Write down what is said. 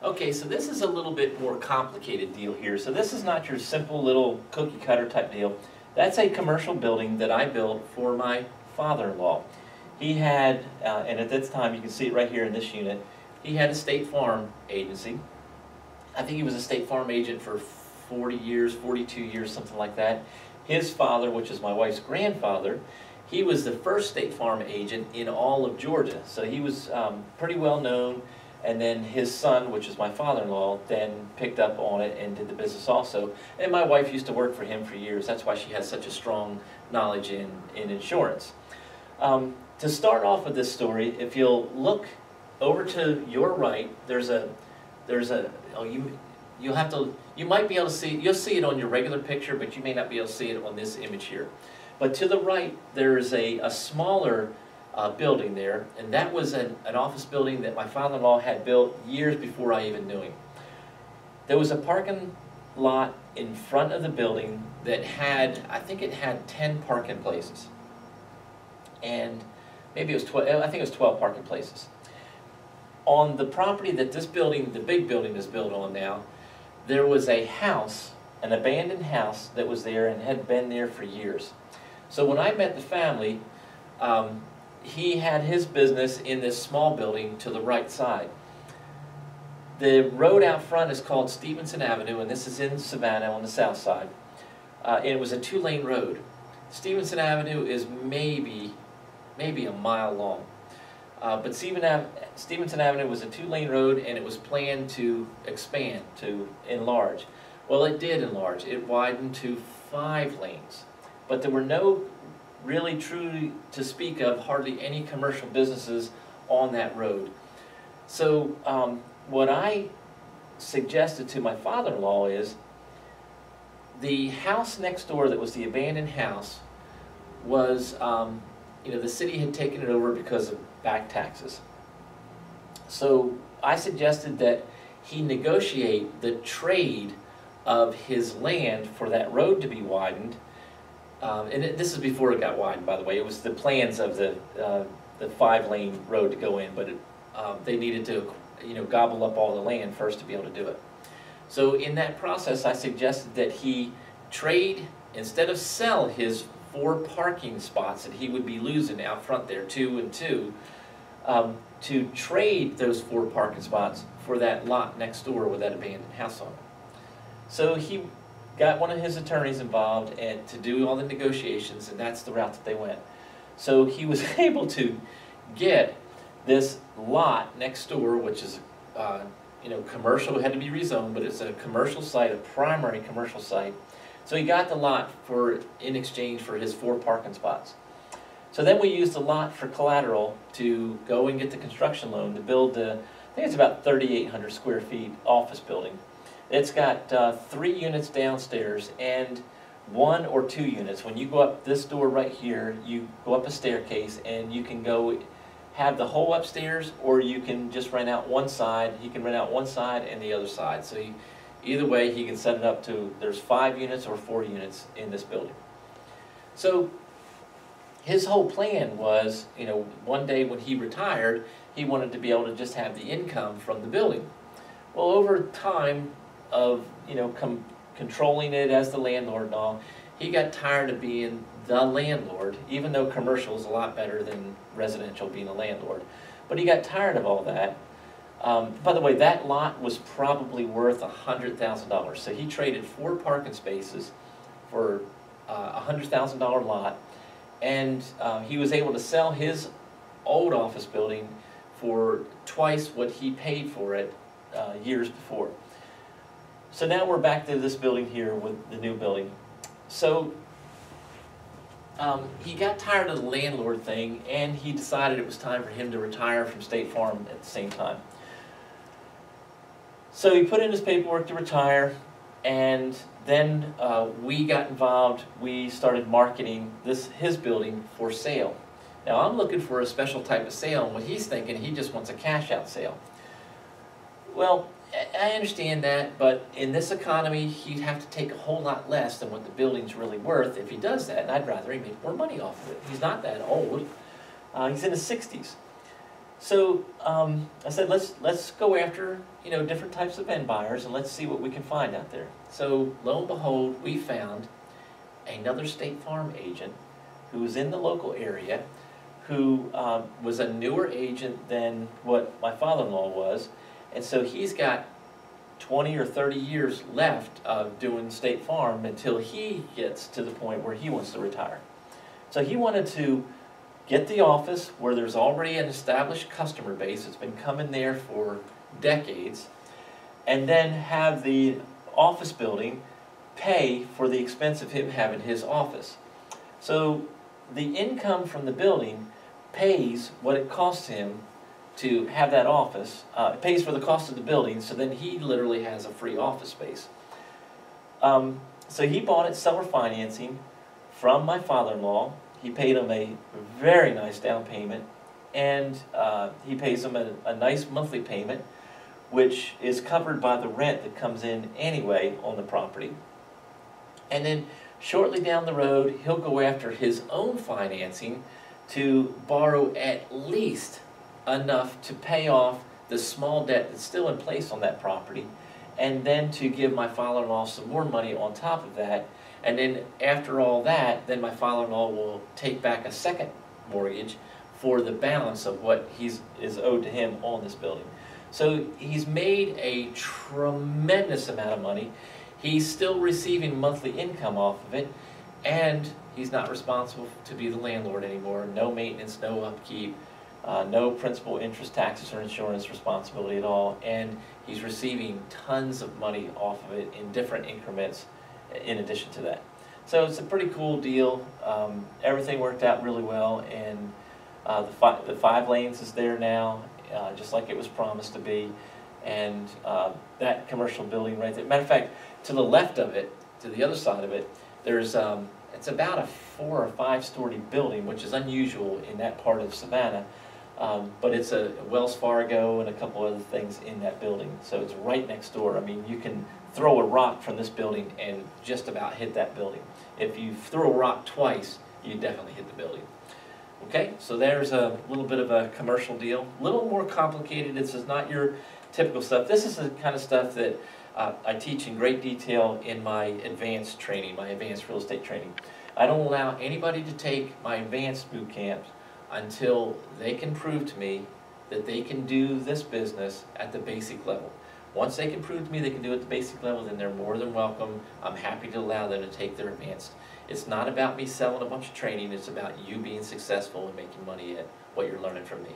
Okay, so this is a little bit more complicated deal here. So this is not your simple little cookie cutter type deal. That's a commercial building that I built for my father-in-law. He had, and at this time, you can see it right here in this unit, he had a State Farm agency. I think he was a State Farm agent for 40 years, 42 years, something like that. His father, which is my wife's grandfather, he was the first State Farm agent in all of Georgia. So he was pretty well known. And then his son, which is my father-in-law, then picked up on it and did the business also. And my wife used to work for him for years. That's why she has such a strong knowledge in insurance. To start off with this story, if you'll look over to your right, you might be able to see, you'll see it on your regular picture, but you may not be able to see it on this image here. But to the right, there is a smaller building there, and that was an office building that my father-in-law had built years before I even knew him. There was a parking lot in front of the building that had, I think it had 10 parking places. And maybe it was 12, I think it was 12 parking places. On the property that this building, the big building is built on now, there was a house, an abandoned house that was there and had been there for years. So when I met the family, he had his business in this small building to the right side. The road out front is called Stevenson Avenue, and this is in Savannah on the south side. And it was a 2-lane road. Stevenson Avenue is maybe a mile long. But Stevenson Avenue was a 2-lane road, and it was planned to expand, to enlarge. Well, it did enlarge. It widened to 5 lanes. But there were no really truly to speak of hardly any commercial businesses on that road. So what I suggested to my father-in-law is the house next door that was the abandoned house was, the city had taken it over because of back taxes. So I suggested that he negotiate the trade of his land for that road to be widened. This is before it got widened, by the way. It was the plans of the 5-lane road to go in, but they needed to, gobble up all the land first to be able to do it. So in that process, I suggested that he trade, instead of sell his 4 parking spots that he would be losing out front there, 2 and 2, to trade those 4 parking spots for that lot next door with that abandoned house on it. So he got one of his attorneys involved and to do all the negotiations, and that's the route that they went. So he was able to get this lot next door, which is commercial. It had to be rezoned, but it's a commercial site, a primary commercial site. So he got the lot in exchange for his 4 parking spots. So then we used the lot for collateral to go and get the construction loan to build I think it's about 3,800 square feet office building. It's got 3 units downstairs and 1 or 2 units. When you go up this door right here, you go up a staircase and you can go have the whole upstairs, or you can just rent out one side. He can rent out one side and the other side. So either way, he can set it up to, there's 5 units or 4 units in this building. So his whole plan was, one day when he retired, he wanted to be able to just have the income from the building. Well, over time of, controlling it as the landlord and all, he got tired of being the landlord, even though commercial is a lot better than residential being a landlord. But he got tired of all that. By the way, that lot was probably worth $100,000. So he traded 4 parking spaces for a $100,000 lot, and he was able to sell his old office building for twice what he paid for it years before. So now we're back to this building here with the new building. So he got tired of the landlord thing, and he decided it was time for him to retire from State Farm at the same time. So he put in his paperwork to retire, and then we got involved. We started marketing his building for sale. Now I'm looking for a special type of sale, and what he's thinking, he just wants a cash out sale. Well, I understand that, but in this economy, he'd have to take a whole lot less than what the building's really worth if he does that, and I'd rather he make more money off of it. He's not that old. He's in his 60s. So I said, let's go after, you know, different types of end buyers, and let's see what we can find out there. So lo and behold, we found another State Farm agent who was in the local area, who was a newer agent than what my father-in-law was, and so he's got 20 or 30 years left of doing State Farm until he gets to the point where he wants to retire. So he wanted to get the office where there's already an established customer base that's been coming there for decades, and then have the office building pay for the expense of him having his office. So the income from the building pays what it costs him to have that office. It pays for the cost of the building, so then he literally has a free office space. So he bought it seller financing from my father-in-law. He paid him a very nice down payment, and he pays him a nice monthly payment, which is covered by the rent that comes in anyway on the property. And then shortly down the road, he'll go after his own financing to borrow at least enough to pay off the small debt that's still in place on that property, and then to give my father-in-law some more money on top of that. And then after all that, then my father-in-law will take back a second mortgage for the balance of what is owed to him on this building. So he's made a tremendous amount of money. He's still receiving monthly income off of it, and he's not responsible to be the landlord anymore. No maintenance, no upkeep, no principal, interest, taxes, or insurance responsibility at all, and he's receiving tons of money off of it in different increments in addition to that. So it's a pretty cool deal. Everything worked out really well, and the 5 lanes is there now, just like it was promised to be, and that commercial building right there. Matter of fact, to the left of it, to the other side of it, there's it's about a 4 or 5 story building, which is unusual in that part of Savannah, but it's a Wells Fargo and a couple other things in that building, so it's right next door. I mean, you can throw a rock from this building and just about hit that building. If you throw a rock twice, you definitely hit the building. Okay, so there's a little bit of a commercial deal. A little more complicated. This is not your typical stuff. This is the kind of stuff that I teach in great detail in my advanced training, my advanced real estate training. I don't allow anybody to take my advanced boot camps until they can prove to me that they can do this business at the basic level. Once they can prove to me they can do it at the basic level, then they're more than welcome. I'm happy to allow them to take their advanced. It's not about me selling a bunch of training, it's about you being successful and making money at what you're learning from me.